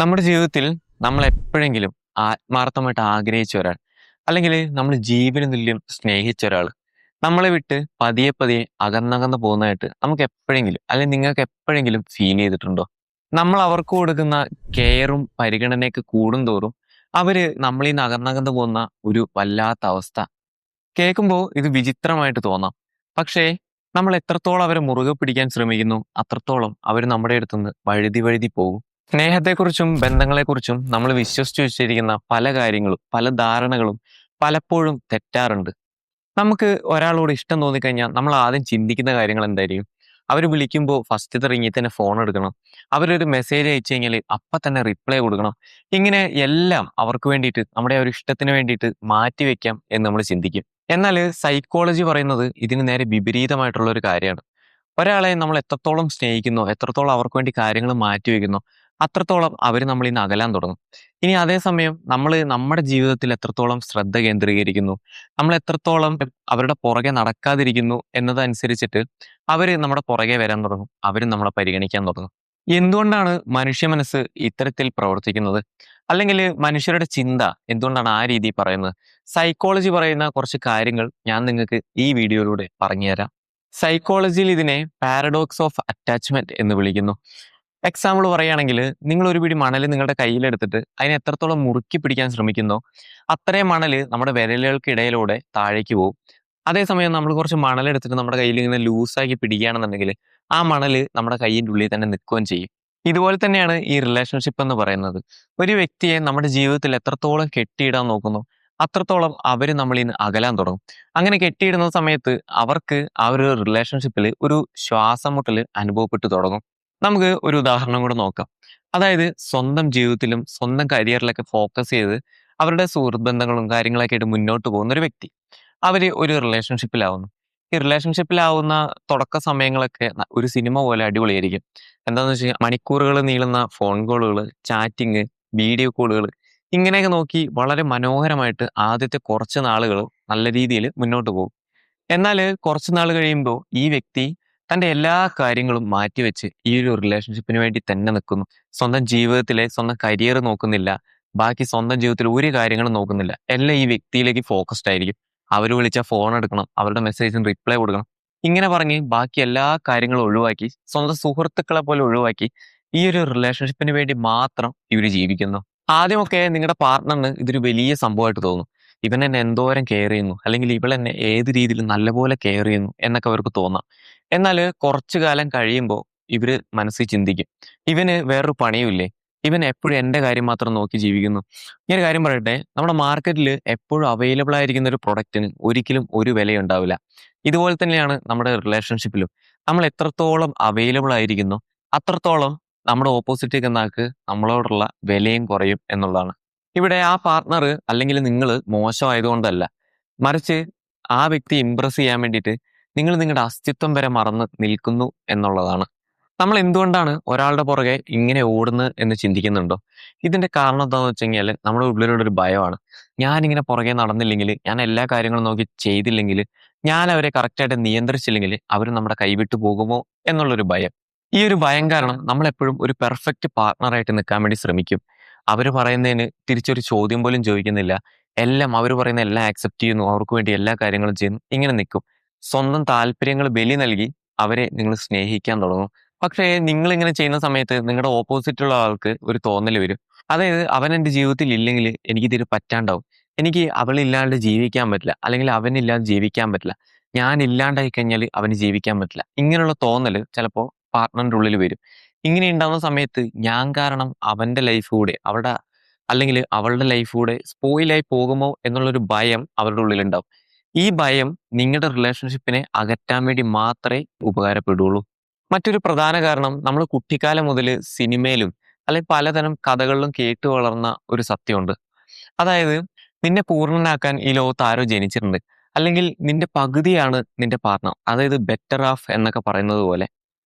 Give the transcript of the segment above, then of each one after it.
നമ്മുടെ ജീവിതത്തിൽ നമ്മൾ എപ്പോഴെങ്കിലും ആത്മാർത്ഥമായിട്ട് ആഗ്രഹിച്ച ഒരാൾ അല്ലെങ്കിൽ നമ്മൾ ജീവന തുല്യം സ്നേഹിച്ച ഒരാൾ നമ്മളെ വിട്ട് പതിയെ പതിയെ അകന്നകന്ന് പോകുന്നതായിട്ട് നമുക്ക് എപ്പോഴെങ്കിലും അല്ലെങ്കിൽ നിങ്ങൾക്ക് എപ്പോഴെങ്കിലും ഫീൽ ചെയ്തിട്ടുണ്ടോ? നമ്മൾ അവർക്ക് കൊടുക്കുന്ന കെയറും പരിഗണനയൊക്കെ കൂടുന്തോറും അവര് നമ്മളിൽ നിന്ന് അകന്നകന്ന് പോകുന്ന ഒരു വല്ലാത്ത അവസ്ഥ കേൾക്കുമ്പോൾ ഇത് വിചിത്രമായിട്ട് തോന്നാം. പക്ഷേ നമ്മൾ എത്രത്തോളം അവരെ മുറുകെ പിടിക്കാൻ ശ്രമിക്കുന്നു അത്രത്തോളം അവർ നമ്മുടെ അടുത്തുനിന്ന് വഴുതി വഴുതി പോകും. സ്നേഹത്തെക്കുറിച്ചും ബന്ധങ്ങളെക്കുറിച്ചും നമ്മൾ വിശ്വസിച്ചു വെച്ചിരിക്കുന്ന പല കാര്യങ്ങളും പല ധാരണകളും പലപ്പോഴും തെറ്റാറുണ്ട്. നമുക്ക് ഒരാളോട് ഇഷ്ടം തോന്നിക്കഴിഞ്ഞാൽ നമ്മൾ ആദ്യം ചിന്തിക്കുന്ന കാര്യങ്ങൾ എന്തായിരിക്കും? അവർ വിളിക്കുമ്പോൾ ഫസ്റ്റ് റിങ്ങിൽ തന്നെ ഫോൺ എടുക്കണം. അവരൊരു മെസ്സേജ് അയച്ചു കഴിഞ്ഞാൽ അപ്പം തന്നെ റിപ്ലൈ കൊടുക്കണം. ഇങ്ങനെ എല്ലാം അവർക്ക് വേണ്ടിയിട്ട് നമ്മുടെ ആ ഒരു ഇഷ്ടത്തിന് വേണ്ടിയിട്ട് മാറ്റി വെക്കാം എന്ന് നമ്മൾ ചിന്തിക്കും. എന്നാൽ സൈക്കോളജി പറയുന്നത് ഇതിന് നേരെ വിപരീതമായിട്ടുള്ള ഒരു കാര്യമാണ്. ഒരാളെ നമ്മൾ എത്രത്തോളം സ്നേഹിക്കുന്നോ എത്രത്തോളം അവർക്ക് വേണ്ടി കാര്യങ്ങൾ മാറ്റി വെക്കുന്നോ അത്രത്തോളം അവർ നമ്മളിൽ നിന്ന് അകലാൻ തുടങ്ങും. ഇനി അതേസമയം നമ്മൾ നമ്മുടെ ജീവിതത്തിൽ എത്രത്തോളം ശ്രദ്ധ കേന്ദ്രീകരിക്കുന്നു, നമ്മൾ എത്രത്തോളം അവരുടെ പുറകെ നടക്കാതിരിക്കുന്നു എന്നതനുസരിച്ചിട്ട് അവര് നമ്മുടെ പുറകെ വരാൻ തുടങ്ങും, അവരും നമ്മളെ പരിഗണിക്കാൻ തുടങ്ങും. എന്തുകൊണ്ടാണ് മനുഷ്യ മനസ്സ് ഇത്തരത്തിൽ പ്രവർത്തിക്കുന്നത്? അല്ലെങ്കിൽ മനുഷ്യരുടെ ചിന്ത എന്തുകൊണ്ടാണ് ആ രീതി പറയുന്നത്? സൈക്കോളജി പറയുന്ന കുറച്ച് കാര്യങ്ങൾ ഞാൻ നിങ്ങൾക്ക് ഈ വീഡിയോയിലൂടെ പറഞ്ഞുതരാം. സൈക്കോളജിയിൽ ഇതിനെ പാരഡോക്സ് ഓഫ് അറ്റാച്ച്മെന്റ് എന്ന് വിളിക്കുന്നു. എക്സാമ്പിൾ പറയുകയാണെങ്കിൽ, നിങ്ങൾ ഒരു പിടി മണൽ നിങ്ങളുടെ കയ്യിലെടുത്തിട്ട് അതിനെ എത്രത്തോളം മുറുക്കി പിടിക്കാൻ ശ്രമിക്കുന്നോ അത്രയും മണൽ നമ്മുടെ വിരലുകൾക്കിടയിലൂടെ താഴേക്ക് പോകും. അതേസമയം നമ്മൾ കുറച്ച് മണലെടുത്തിട്ട് നമ്മുടെ കയ്യിൽ ഇങ്ങനെ ലൂസാക്കി പിടിക്കുകയാണെന്നുണ്ടെങ്കിൽ ആ മണൽ നമ്മുടെ കയ്യിൻ്റെ ഉള്ളിൽ തന്നെ നിൽക്കുകയും ചെയ്യും. ഇതുപോലെ തന്നെയാണ് ഈ റിലേഷൻഷിപ്പ് എന്ന് പറയുന്നത്. ഒരു വ്യക്തിയെ നമ്മുടെ ജീവിതത്തിൽ എത്രത്തോളം കെട്ടിയിടാൻ നോക്കുന്നു അത്രത്തോളം അവർ നമ്മളിൽ നിന്ന് അകലാൻ തുടങ്ങും. അങ്ങനെ കെട്ടിയിടുന്ന സമയത്ത് അവർക്ക് ആ ഒരു റിലേഷൻഷിപ്പിൽ ഒരു ശ്വാസം മുട്ടൽ അനുഭവപ്പെട്ടു തുടങ്ങും. നമുക്ക് ഒരു ഉദാഹരണം കൂടെ നോക്കാം. അതായത് സ്വന്തം ജീവിതത്തിലും സ്വന്തം കരിയറിലൊക്കെ ഫോക്കസ് ചെയ്ത് അവരുടെ സുഹൃത്ത് ബന്ധങ്ങളും കാര്യങ്ങളൊക്കെ ആയിട്ട് മുന്നോട്ട് പോകുന്ന ഒരു വ്യക്തി അവര് ഒരു റിലേഷൻഷിപ്പിലാവുന്നു. ഈ റിലേഷൻഷിപ്പിലാവുന്ന തുടക്ക സമയങ്ങളൊക്കെ ഒരു സിനിമ പോലെ അടിപൊളിയായിരിക്കും. എന്താന്ന് വെച്ചാൽ മണിക്കൂറുകൾ നീളുന്ന ഫോൺ കോളുകൾ, ചാറ്റിങ്, വീഡിയോ കോളുകൾ, ഇങ്ങനെയൊക്കെ നോക്കി വളരെ മനോഹരമായിട്ട് ആദ്യത്തെ കുറച്ച് നാളുകൾ നല്ല രീതിയിൽ മുന്നോട്ട് പോകും. എന്നാൽ കുറച്ച് നാൾ കഴിയുമ്പോൾ ഈ വ്യക്തി തൻ്റെ എല്ലാ കാര്യങ്ങളും മാറ്റിവെച്ച് ഈ ഒരു റിലേഷൻഷിപ്പിന് വേണ്ടി തന്നെ നിൽക്കുന്നു. സ്വന്തം ജീവിതത്തിലെ സ്വന്തം കരിയർ നോക്കുന്നില്ല, ബാക്കി സ്വന്തം ജീവിതത്തിൽ ഒരു കാര്യങ്ങളും നോക്കുന്നില്ല. എല്ലാം ഈ വ്യക്തിയിലേക്ക് ഫോക്കസ്ഡ് ആയിരിക്കും. അവർ വിളിച്ചാൽ ഫോൺ എടുക്കണം, അവരുടെ മെസ്സേജിന് റിപ്ലൈ കൊടുക്കണം, ഇങ്ങനെ പറഞ്ഞ് ബാക്കി എല്ലാ കാര്യങ്ങളും ഒഴിവാക്കി സ്വന്തം സുഹൃത്തുക്കളെ പോലെ ഒഴിവാക്കി ഈ ഒരു റിലേഷൻഷിപ്പിന് വേണ്ടി മാത്രം ഇവർ ജീവിക്കുന്നു. ആദ്യമൊക്കെ നിങ്ങളുടെ പാർട്ട്ണറിന് ഇതൊരു വലിയ സംഭവമായിട്ട് തോന്നും. ഇവൻ എന്നെ എന്തോരം കെയർ ചെയ്യുന്നു, അല്ലെങ്കിൽ ഇവൾ എന്നെ ഏത് രീതിയിൽ നല്ലപോലെ കെയർ ചെയ്യുന്നു എന്നൊക്കെ അവർക്ക് തോന്നാം. എന്നാൽ കുറച്ചു കാലം കഴിയുമ്പോൾ ഇവര് മനസ്സിൽ ചിന്തിക്കും, ഇവന് വേറൊരു പണിയുമില്ലേ, ഇവൻ എപ്പോഴും എൻ്റെ കാര്യം മാത്രം നോക്കി ജീവിക്കുന്നു. ഈ ഒരു കാര്യം പറയട്ടെ, നമ്മുടെ മാർക്കറ്റിൽ എപ്പോഴും അവൈലബിൾ ആയിരിക്കുന്ന ഒരു പ്രൊഡക്റ്റിന് ഒരിക്കലും ഒരു വിലയുണ്ടാവില്ല. ഇതുപോലെ തന്നെയാണ് നമ്മുടെ റിലേഷൻഷിപ്പിലും. നമ്മൾ എത്രത്തോളം അവൈലബിൾ ആയിരിക്കുന്നു അത്രത്തോളം നമ്മുടെ ഓപ്പോസിറ്റ് നിൽക്കുന്ന ആൾക്ക് നമ്മളോടുള്ള വിലയും കുറയും എന്നുള്ളതാണ്. ഇവിടെ ആ പാർട്ട്ണർ അല്ലെങ്കിൽ നിങ്ങൾ മോശമായതുകൊണ്ടല്ല, മറിച്ച് ആ വ്യക്തി ഇംപ്രസ് ചെയ്യാൻ വേണ്ടിയിട്ട് നിങ്ങൾ നിങ്ങളുടെ അസ്തിത്വം വരെ മറന്ന് നിൽക്കുന്നു എന്നുള്ളതാണ്. നമ്മൾ എന്തുകൊണ്ടാണ് ഒരാളുടെ പുറകെ ഇങ്ങനെ ഓടുന്നത് എന്ന് ചിന്തിക്കുന്നുണ്ടോ? ഇതിന്റെ കാരണം എന്താണെന്ന് വെച്ച് കഴിഞ്ഞാൽ നമ്മുടെ ഉള്ളിലുള്ള ഒരു ഭയമാണ്. ഞാനിങ്ങനെ പുറകെ നടന്നില്ലെങ്കിൽ, ഞാൻ എല്ലാ കാര്യങ്ങളും നോക്കി ചെയ്തില്ലെങ്കിൽ, ഞാൻ അവരെ കറക്റ്റായിട്ട് നിയന്ത്രിച്ചില്ലെങ്കിൽ അവർ നമ്മുടെ കൈവിട്ടു പോകുമോ എന്നുള്ളൊരു ഭയം. ഈ ഒരു ഭയം കാരണം നമ്മൾ എപ്പോഴും ഒരു പെർഫെക്റ്റ് പാർട്ട്ണറായിട്ട് നിൽക്കാൻ വേണ്ടി ശ്രമിക്കും. അവർ പറയുന്നതിന് തിരിച്ചൊരു ചോദ്യം പോലും ചോദിക്കുന്നില്ല. എല്ലാം അവർ പറയുന്ന എല്ലാം ആക്സെപ്റ്റ് ചെയ്യുന്നു, അവർക്ക് വേണ്ടി എല്ലാ കാര്യങ്ങളും ചെയ്യുന്നു, ഇങ്ങനെ നിൽക്കും. സ്വന്തം താല്പര്യങ്ങൾ ബലി നൽകി അവരെ നിങ്ങൾ സ്നേഹിക്കാൻ തുടങ്ങും. പക്ഷേ നിങ്ങൾ ഇങ്ങനെ ചെയ്യുന്ന സമയത്ത് നിങ്ങളുടെ ഓപ്പോസിറ്റുള്ള ആൾക്ക് ഒരു തോന്നൽ വരും. അതായത് അവൻ എൻ്റെ ജീവിതത്തിൽ ഇല്ലെങ്കിൽ എനിക്കിതിന് പറ്റാണ്ടാവും, എനിക്ക് അവളില്ലാണ്ട് ജീവിക്കാൻ പറ്റില്ല, അല്ലെങ്കിൽ അവനില്ലാതെ ജീവിക്കാൻ പറ്റില്ല, ഞാൻ ഇല്ലാണ്ടായി കഴിഞ്ഞാൽ അവന് ജീവിക്കാൻ പറ്റില്ല, ഇങ്ങനെയുള്ള തോന്നൽ ചിലപ്പോൾ പാർട്ട്ണറിൻ്റെ ഉള്ളിൽ വരും. ഇങ്ങനെ ഉണ്ടാകുന്ന സമയത്ത് ഞാൻ കാരണം അവൻ്റെ ലൈഫ് കൂടെ അവരുടെ അല്ലെങ്കിൽ അവളുടെ ലൈഫ് കൂടെ സ്പോയിലായി പോകുമോ എന്നുള്ളൊരു ഭയം അവരുടെ ഉള്ളിലുണ്ടാവും. ഈ ഭയം നിങ്ങളുടെ റിലേഷൻഷിപ്പിനെ അകറ്റാൻ വേണ്ടി മാത്രമേ ഉപകാരപ്പെടുള്ളൂ. മറ്റൊരു പ്രധാന കാരണം, നമ്മൾ കുട്ടിക്കാലം മുതൽ സിനിമയിലും അല്ലെങ്കിൽ പലതരം കഥകളിലും കേട്ടു വളർന്ന ഒരു സത്യമുണ്ട്. അതായത്, നിന്നെ പൂർണ്ണനാക്കാൻ ഈ ലോകത്ത് ആരോ ജനിച്ചിട്ടുണ്ട്, അല്ലെങ്കിൽ നിന്റെ പകുതിയാണ് നിന്റെ പാർട്ണർ, അതായത് ബെറ്റർ ഹാഫ് എന്നൊക്കെ പറയുന്നത് പോലെ.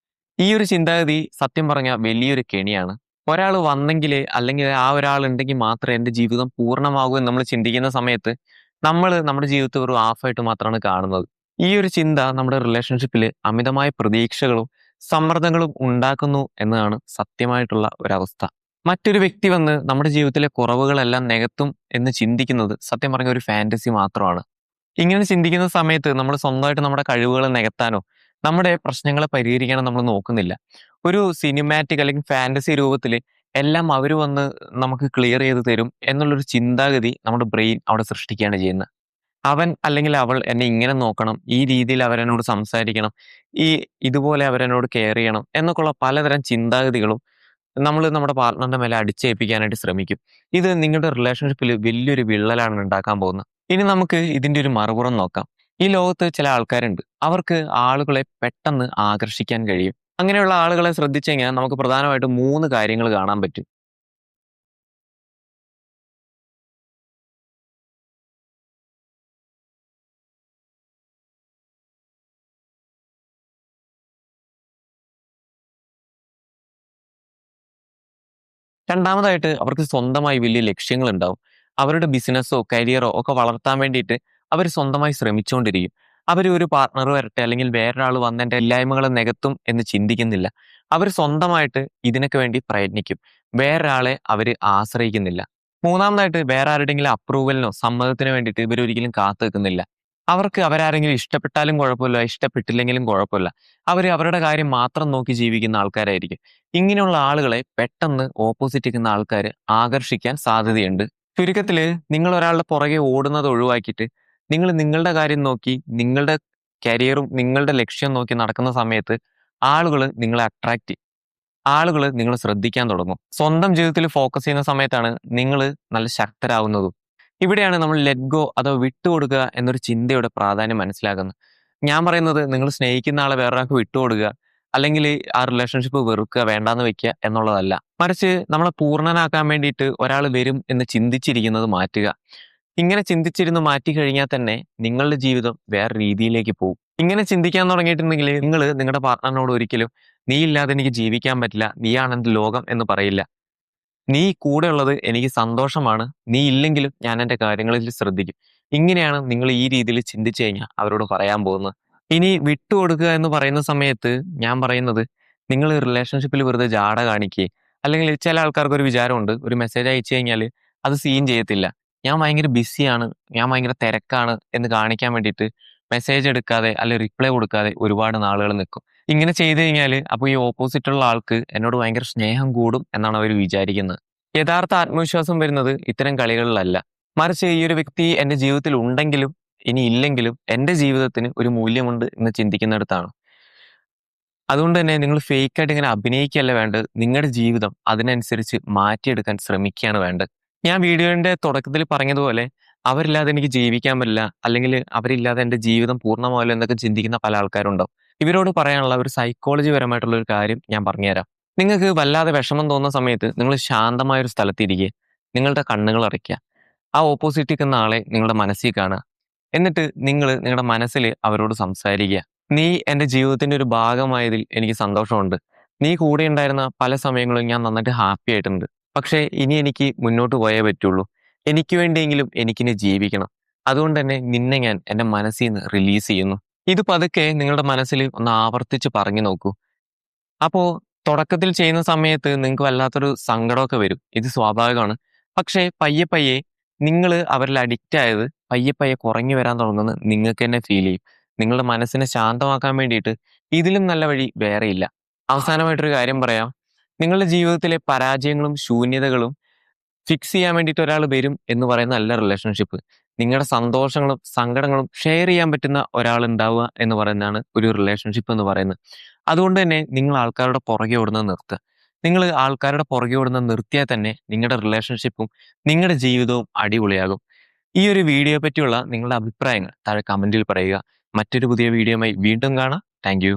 ഈ ഒരു ചിന്താഗതി സത്യം പറഞ്ഞാൽ വലിയൊരു കെണിയാണ്. ഒരാൾ വന്നെങ്കിലേ അല്ലെങ്കിൽ ആ ഒരാൾ ഉണ്ടെങ്കിൽ മാത്രമേ എൻ്റെ ജീവിതം പൂർണ്ണമാകൂ എന്ന് നമ്മൾ ചിന്തിക്കുന്ന സമയത്ത് നമ്മൾ നമ്മുടെ ജീവിതത്തെ ഒരു ഹാഫായിട്ട് മാത്രമാണ് കാണുന്നത്. ഈ ഒരു ചിന്ത നമ്മുടെ റിലേഷൻഷിപ്പിൽ അമിതമായ പ്രതീക്ഷകളും സമ്മർദ്ദങ്ങളും ഉണ്ടാക്കുന്നു എന്നതാണ് സത്യമായിട്ടുള്ള ഒരവസ്ഥ. മറ്റൊരു വ്യക്തി വന്ന് നമ്മുടെ ജീവിതത്തിലെ കുറവുകളെല്ലാം നികത്തും എന്ന് ചിന്തിക്കുന്നത് സത്യം പറഞ്ഞ ഒരു ഫാന്റസി മാത്രമാണ്. ഇങ്ങനെ ചിന്തിക്കുന്ന സമയത്ത് നമ്മൾ സ്വന്തമായിട്ട് നമ്മുടെ കഴിവുകൾ നികത്താനോ, നമ്മുടെ പ്രശ്നങ്ങളെ പരിഹരിക്കാനോ നമ്മൾ നോക്കുന്നില്ല. ഒരു സിനിമാറ്റിക് അല്ലെങ്കിൽ ഫാന്റസി രൂപത്തില് എല്ലാം അവര് വന്ന് നമുക്ക് ക്ലിയർ ചെയ്ത് തരും എന്നുള്ളൊരു ചിന്താഗതി നമ്മുടെ ബ്രെയിൻ അവിടെ സൃഷ്ടിക്കുകയാണ് ചെയ്യുന്നത്. അവൻ അല്ലെങ്കിൽ അവൾ എന്നെ ഇങ്ങനെ നോക്കണം, ഈ രീതിയിൽ അവരെന്നോട് സംസാരിക്കണം, ഈ ഇതുപോലെ അവരെന്നോട് കെയർ ചെയ്യണം എന്നൊക്കെയുള്ള പലതരം ചിന്താഗതികളും നമ്മള് നമ്മുടെ പാർട്ട്ണറിന്റെ മേലെ അടിച്ചേൽപ്പിക്കാനായിട്ട് ശ്രമിക്കും. ഇത് നിങ്ങളുടെ റിലേഷൻഷിപ്പില് വലിയൊരു വിള്ളലാണ് ഉണ്ടാക്കാൻ പോകുന്നത്. ഇനി നമുക്ക് ഇതിന്റെ ഒരു മറുപുറം നോക്കാം. ഈ ലോകത്ത് ചില ആൾക്കാരുണ്ട്. അവർക്ക് ആളുകളെ പെട്ടെന്ന് ആകർഷിക്കാൻ കഴിയും. അങ്ങനെയുള്ള ആളുകളെ ശ്രദ്ധിച്ചു കഴിഞ്ഞാൽ നമുക്ക് പ്രധാനമായിട്ടും 3 കാര്യങ്ങൾ കാണാൻ പറ്റും. രണ്ടാമതായിട്ട് അവർക്ക് സ്വന്തമായി വലിയ ലക്ഷ്യങ്ങളുണ്ടാവും. അവരുടെ ബിസിനസ്സോ, കരിയറോ ഒക്കെ വളർത്താൻ വേണ്ടിയിട്ട് അവര് സ്വന്തമായി ശ്രമിച്ചുകൊണ്ടിരിക്കും. അവര് ഒരു പാർട്ട്ണർ വരട്ടെ അല്ലെങ്കിൽ വേറൊരാൾ വന്ന് എന്റെ ഇല്ലായ്മകളെ നികത്തും എന്ന് ചിന്തിക്കുന്നില്ല. അവര് സ്വന്തമായിട്ട് ഇതിനൊക്കെ വേണ്ടി പ്രയത്നിക്കും. വേറൊരാളെ അവര് ആശ്രയിക്കുന്നില്ല. മൂന്നാമതായിട്ട് വേറെ ആരുടെയെങ്കിലും അപ്രൂവലിനോ സമ്മതത്തിനോ വേണ്ടിയിട്ട് ഇവരൊരിക്കലും കാത്തു നിൽക്കുന്നില്ല. അവർക്ക് അവരാരെങ്കിലും ഇഷ്ടപ്പെട്ടാലും കുഴപ്പമില്ല, ഇഷ്ടപ്പെട്ടില്ലെങ്കിലും കുഴപ്പമില്ല. അവര് അവരുടെ കാര്യം മാത്രം നോക്കി ജീവിക്കുന്ന ആൾക്കാരായിരിക്കും. ഇങ്ങനെയുള്ള ആളുകളെ പെട്ടെന്ന് ഓപ്പോസിറ്റ് നിൽക്കുന്ന ആൾക്കാര് ആകർഷിക്കാൻ സാധ്യതയുണ്ട്. ചുരുക്കത്തില് നിങ്ങൾ ഒരാളുടെ പുറകെ ഓടുന്നത് ഒഴിവാക്കിയിട്ട് നിങ്ങൾ നിങ്ങളുടെ കാര്യം നോക്കി, നിങ്ങളുടെ കരിയറും നിങ്ങളുടെ ലക്ഷ്യം നോക്കി നടക്കുന്ന സമയത്ത് ആളുകള് നിങ്ങളെ അട്രാക്റ്റ് ചെയ്യും. ആളുകള് നിങ്ങളെ ശ്രദ്ധിക്കാൻ തുടങ്ങും. സ്വന്തം ജീവിതത്തിൽ ഫോക്കസ് ചെയ്യുന്ന സമയത്താണ് നിങ്ങള് നല്ല ശക്തരാകുന്നതും. ഇവിടെയാണ് നമ്മൾ ലെറ്റ് ഗോ അഥവാ വിട്ടുകൊടുക്കുക എന്നൊരു ചിന്തയുടെ പ്രാധാന്യം മനസ്സിലാക്കുന്നത്. ഞാൻ പറയുന്നത് നിങ്ങൾ സ്നേഹിക്കുന്ന ആളെ വേറൊരാൾക്ക് വിട്ടുകൊടുക്കുക, അല്ലെങ്കിൽ ആ റിലേഷൻഷിപ്പ് വെറുക്കുക, വേണ്ടാന്ന് വെക്കുക എന്നുള്ളതല്ല. മറിച്ച് നമ്മളെ പൂർണ്ണനാക്കാൻ വേണ്ടിയിട്ട് ഒരാൾ വരും എന്ന് ചിന്തിച്ചിരിക്കുന്നത് മാറ്റുക. ഇങ്ങനെ ചിന്തിച്ചിരുന്ന് മാറ്റി കഴിഞ്ഞാൽ തന്നെ നിങ്ങളുടെ ജീവിതം വേറെ രീതിയിലേക്ക് പോകും. ഇങ്ങനെ ചിന്തിക്കാൻ തുടങ്ങിയിട്ടുണ്ടെങ്കിൽ നിങ്ങൾ നിങ്ങളുടെ പാർട്ട്ണറിനോട് ഒരിക്കലും നീ ഇല്ലാതെ എനിക്ക് ജീവിക്കാൻ പറ്റില്ല, നീയാണ് എൻ്റെ ലോകം എന്ന് പറയില്ല. നീ കൂടെ ഉള്ളത് എനിക്ക് സന്തോഷമാണ്. നീ ഇല്ലെങ്കിലും ഞാൻ എൻ്റെ കാര്യങ്ങളിൽ ശ്രദ്ധിക്കും. ഇങ്ങനെയാണ് നിങ്ങൾ ഈ രീതിയിൽ ചിന്തിച്ചു കഴിഞ്ഞാൽ അവരോട് പറയാൻ പോകുന്നത്. ഇനി വിട്ടുകൊടുക്കുക എന്ന് പറയുന്ന സമയത്ത് ഞാൻ പറയുന്നത്, നിങ്ങൾ റിലേഷൻഷിപ്പിൽ വെറുതെ ജാട കാണിക്കുകയും, അല്ലെങ്കിൽ ചില ആൾക്കാർക്ക് ഒരു വിചാരമുണ്ട്, ഒരു മെസ്സേജ് അയച്ചു കഴിഞ്ഞാൽ അത് സീൻ ചെയ്യത്തില്ല. ഞാൻ ഭയങ്കര ബിസിയാണ്, ഞാൻ ഭയങ്കര തിരക്കാണ് എന്ന് കാണിക്കാൻ വേണ്ടിയിട്ട് മെസ്സേജ് എടുക്കാതെ അല്ലെങ്കിൽ റിപ്ലൈ കൊടുക്കാതെ ഒരുപാട് നാളുകൾ നിൽക്കും. ഇങ്ങനെ ചെയ്തു കഴിഞ്ഞാൽ അപ്പോൾ ഈ ഓപ്പോസിറ്റ് ഉള്ള ആൾക്ക് എന്നോട് ഭയങ്കര സ്നേഹം കൂടും എന്നാണ് അവർ വിചാരിക്കുന്നത്. യഥാർത്ഥ ആത്മവിശ്വാസം വരുന്നത് ഇത്തരം കളികളിലല്ല. മറിച്ച് ഈ ഒരു വ്യക്തി എന്റെ ജീവിതത്തിൽ ഉണ്ടെങ്കിലും ഇനി ഇല്ലെങ്കിലും എന്റെ ജീവിതത്തിന് ഒരു മൂല്യമുണ്ട് എന്ന് ചിന്തിക്കുന്നിടത്താണ്. അതുകൊണ്ട് തന്നെ നിങ്ങൾ ഫേക്ക് ആയിട്ട് ഇങ്ങനെ അഭിനയിക്കുകയല്ല വേണ്ടത്. നിങ്ങളുടെ ജീവിതം അതിനനുസരിച്ച് മാറ്റിയെടുക്കാൻ ശ്രമിക്കുകയാണ് വേണ്ടത്. ഞാൻ വീഡിയോന്റെ തുടക്കത്തിൽ പറഞ്ഞതുപോലെ അവരില്ലാതെ എനിക്ക് ജീവിക്കാൻ പറ്റില്ല, അല്ലെങ്കിൽ അവരില്ലാതെ എന്റെ ജീവിതം പൂർണ്ണമാവില്ല എന്നൊക്കെ ചിന്തിക്കുന്ന പല ആൾക്കാരുണ്ടാവും. ഇവരോട് പറയാനുള്ള ഒരു സൈക്കോളജി പരമായിട്ടുള്ള ഒരു കാര്യം ഞാൻ പറഞ്ഞുതരാം. നിങ്ങൾക്ക് വല്ലാതെ വിഷമം തോന്നുന്ന സമയത്ത് നിങ്ങൾ ശാന്തമായ ഒരു സ്ഥലത്തിരിക്കുക. നിങ്ങളുടെ കണ്ണുകൾ അടയ്ക്കുക. ആ ഓപ്പോസിറ്റ് നിൽക്കുന്ന ആളെ നിങ്ങളുടെ മനസ്സിൽ കാണുക. എന്നിട്ട് നിങ്ങൾ നിങ്ങളുടെ മനസ്സിൽ അവരോട് സംസാരിക്കുക. നീ എൻ്റെ ജീവിതത്തിന്റെ ഒരു ഭാഗമായതിൽ എനിക്ക് സന്തോഷമുണ്ട്. നീ കൂടെ ഉണ്ടായിരുന്ന പല സമയങ്ങളും ഞാൻ നന്നായിട്ട് ഹാപ്പി ആയിട്ടുണ്ട്. പക്ഷേ ഇനി എനിക്ക് മുന്നോട്ട് പോയേ പറ്റുള്ളൂ. എനിക്ക് വേണ്ടിയെങ്കിലും എനിക്കിനി ജീവിക്കണം. അതുകൊണ്ട് തന്നെ നിന്നെ ഞാൻ എൻ്റെ മനസ്സിൽ നിന്ന് റിലീസ് ചെയ്യുന്നു. ഇത് പതുക്കെ നിങ്ങളുടെ മനസ്സിൽ ഒന്ന് ആവർത്തിച്ച് പറഞ്ഞു നോക്കൂ. അപ്പോ തുടക്കത്തിൽ ചെയ്യുന്ന സമയത്ത് നിങ്ങൾക്ക് വല്ലാത്തൊരു സങ്കടമൊക്കെ വരും. ഇത് സ്വാഭാവികമാണ്. പക്ഷേ പയ്യെ പയ്യെ നിങ്ങള് അവരിൽ അഡിക്റ്റ് ആയത് പയ്യെ പയ്യെ കുറഞ്ഞു വരാൻ തുടങ്ങുമെന്ന് നിങ്ങൾക്ക് തന്നെ ഫീൽ ചെയ്യും. നിങ്ങളുടെ മനസ്സിനെ ശാന്തമാക്കാൻ വേണ്ടിയിട്ട് ഇതിലും നല്ല വഴി വേറെയില്ല. അവസാനമായിട്ടൊരു കാര്യം പറയാം. നിങ്ങളുടെ ജീവിതത്തിലെ പരാജയങ്ങളും ശൂന്യതകളും ഫിക്സ് ചെയ്യാൻ വേണ്ടിയിട്ട് ഒരാൾ വരും എന്ന് പറയുന്നതല്ല റിലേഷൻഷിപ്പ്. നിങ്ങളുടെ സന്തോഷങ്ങളും സങ്കടങ്ങളും ഷെയർ ചെയ്യാൻ പറ്റുന്ന ഒരാൾ ഉണ്ടാവുക എന്ന് പറയുന്നതാണ് ഒരു റിലേഷൻഷിപ്പ് എന്ന് പറയുന്നത്. അതുകൊണ്ട് തന്നെ നിങ്ങൾ ആൾക്കാരുടെ പുറകെ ഓടുന്നത് നിർത്തുക. നിങ്ങൾ ആൾക്കാരുടെ പുറകെ ഓടുന്നത് നിർത്തിയാൽ തന്നെ നിങ്ങളുടെ റിലേഷൻഷിപ്പും നിങ്ങളുടെ ജീവിതവും അടിപൊളിയാകും. ഈ ഒരു വീഡിയോയെ പറ്റിയുള്ള നിങ്ങളുടെ അഭിപ്രായങ്ങൾ താഴെ കമന്റിൽ പറയുക. മറ്റൊരു പുതിയ വീഡിയോയുമായി വീണ്ടും കാണാം. Thank you.